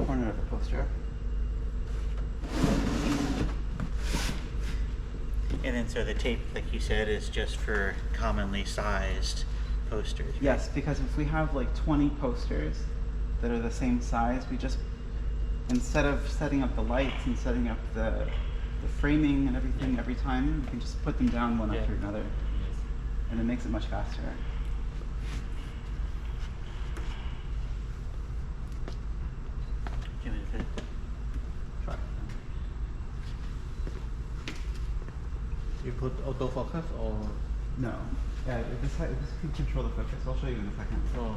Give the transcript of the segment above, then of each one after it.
corner of the poster. And then so the tape, like you said, is just for commonly sized posters. Right? Yes, because if we have like 20 posters that are the same size, we just, instead of setting up the lights and setting up the framing and everything every time, we can just put them down one after another. Yes. And it makes it much faster. Give it a bit. Try. You put autofocus or? No. Yeah, this can control the focus. I'll show you in a second. Oh.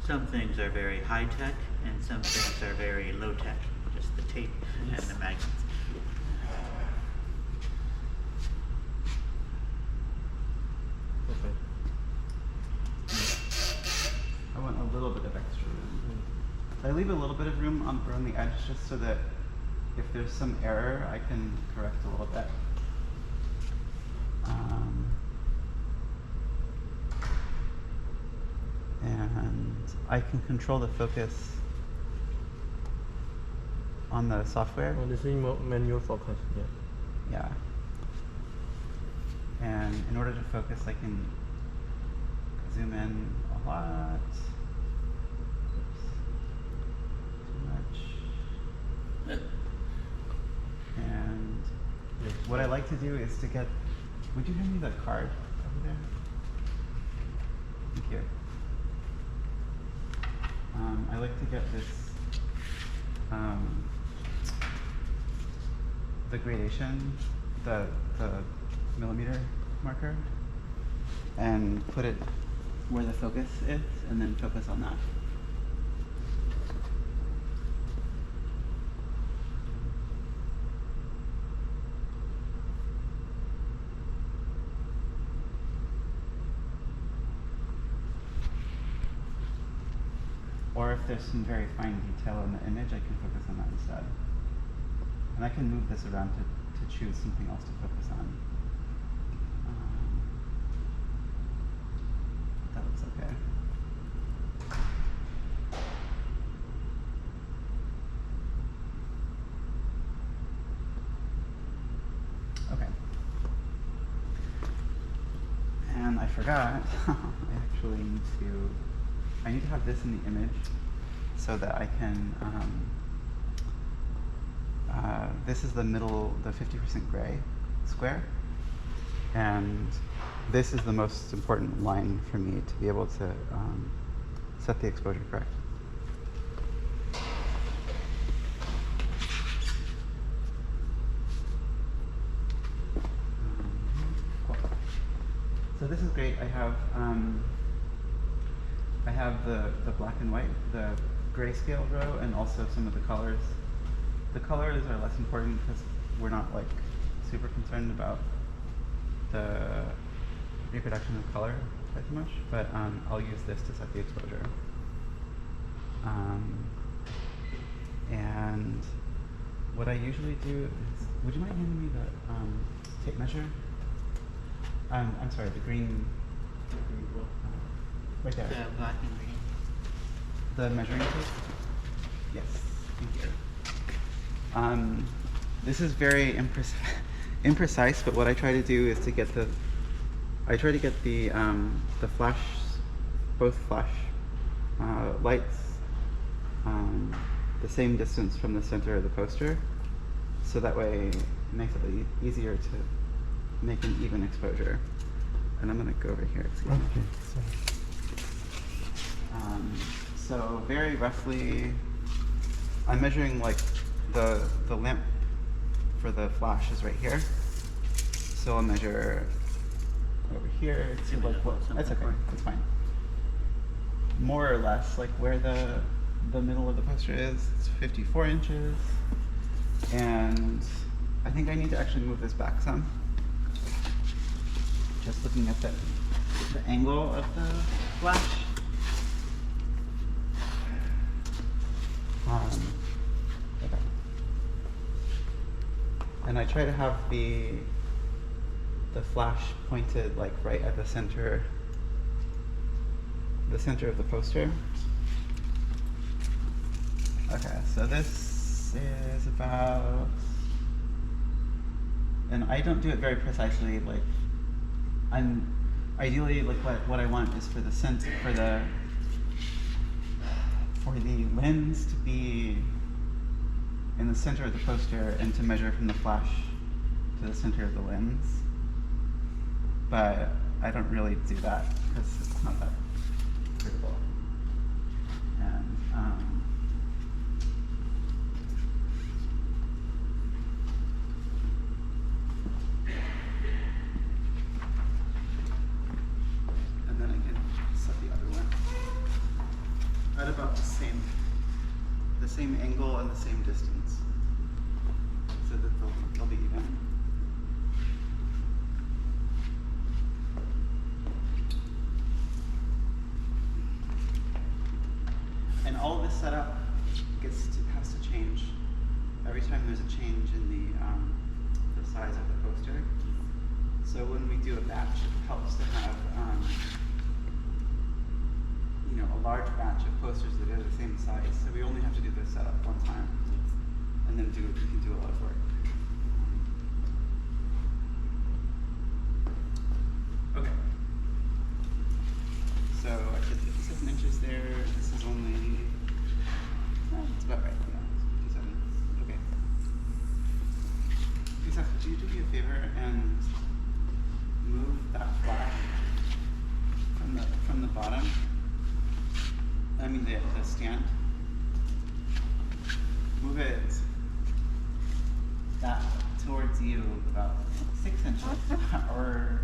Some things are very high tech and some things are very low tech. Just the tape and the magnets. Okay. I want a little bit of extra room. I leave a little bit of room around the edge just so that if there's some error, I can correct a little bit. And I can control the focus on the software. Oh, this is manual focus. Yeah. Yeah. And in order to focus, I can zoom in a lot. Oops. Too much. And Yes. what I like to do is to get, would you hand me that card over there? Thank you. I like to get this, the gradation, the millimeter marker, and put it where the focus is, and then focus on that. Or if there's some very fine detail in the image, I can focus on that instead. And I can move this around to choose something else to focus on. That looks okay. Okay. And I forgot, I need to have this in the image so that I can, this is the middle, the 50% gray square. And this is the most important line for me to be able to set the exposure correct. Cool. So this is great. I have the black and white, the grayscale row, and also some of the colors. The colors are less important because we're not like super concerned about the reproduction of color quite so much, but I'll use this to set the exposure. And what I usually do is, would you mind handing me the tape measure? I'm sorry, the green right there. The black and green. The measuring tape? Yes, thank you. This is very imprecise, but what I try to do is to get the flash, both flash lights the same distance from the center of the poster, so that way it makes it easier to make an even exposure. And I'm gonna go over here, excuse me. So very roughly, I'm measuring like the lamp for the flash is right here. So I'll measure over here. To like that's okay, that's fine. More or less like where the middle of the poster is. It's 54 inches. And I think I need to actually move this back some. Just looking at the angle of the flash. Okay. And I try to have the the flash pointed like right at the center of the poster. Okay, so this is about, and I don't do it very precisely, like I'm ideally like what I want is for the lens to be in the center of the poster and to measure from the flash to the center of the lens. But I don't really do that because it's not that critical. And then I can set the other one at about the same angle and the same distance, so that they'll be even. And all of this setup has to change every time there's a change in the size of the poster. So when we do a batch, it helps to have a large batch of posters that are the same size. So we only have to do this setup one time, and then we can do a lot of work. Okay. So I said 57 inches there. This is only, it's about right. Yeah, 57. Okay. Lisa, could you do me a favor and move that flag from the bottom? I mean the stand. Move it that towards you about 6 inches, or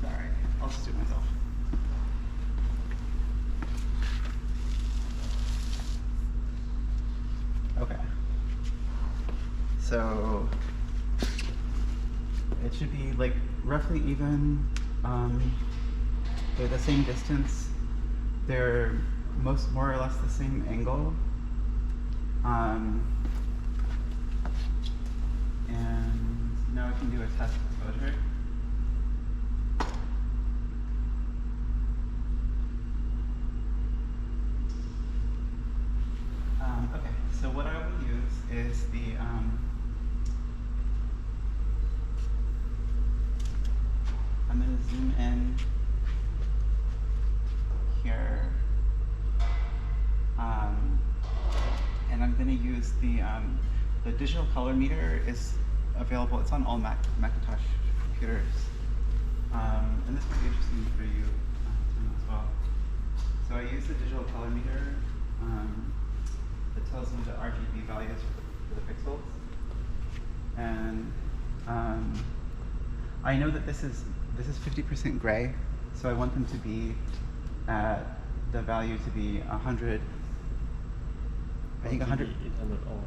sorry, I'll just do it myself. Okay. So it should be like roughly even. They're the same distance. They're more or less the same angle. And now I can do a test exposure. Okay, so what I will use is I'm going to zoom in here, and I'm going to use the digital color meter is available. It's on all Macintosh computers, and this might be interesting for you as well. So I use the digital color meter that tells me the RGB values for the pixels, and I know that this is 50% gray, so I want them to be at the value to be 100. I think 100. 800 all.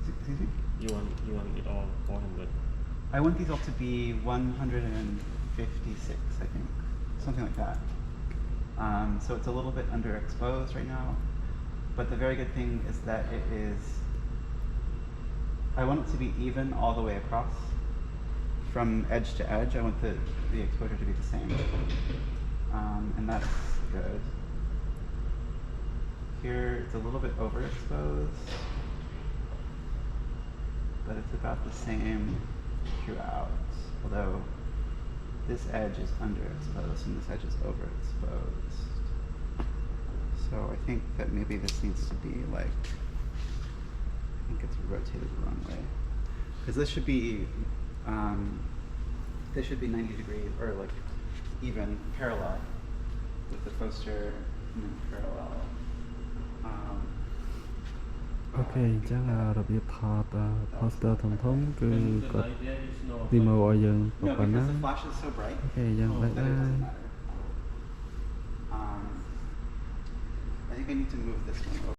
Excuse me? You want it all 400. I want these all to be 156, I think, something like that. So it's a little bit underexposed right now, but the very good thing is that I want it to be even all the way across. From edge to edge, I want the exposure to be the same, and that's good. Here, it's a little bit overexposed, but it's about the same throughout, although this edge is underexposed and this edge is overexposed. So I think that maybe this needs to be like, I think it's rotated the wrong way, because this should be 90 degrees, or like even parallel with the poster, and then parallel. Ok, chắc làរបៀបថត poster ធំៗគឺគាត់ demo ឲ្យយើងប្រព័ន្ធណា No, because the flash is so bright. អូខេយ៉ាងបែប that ណា it doesn't matter. I think I need to move this one over.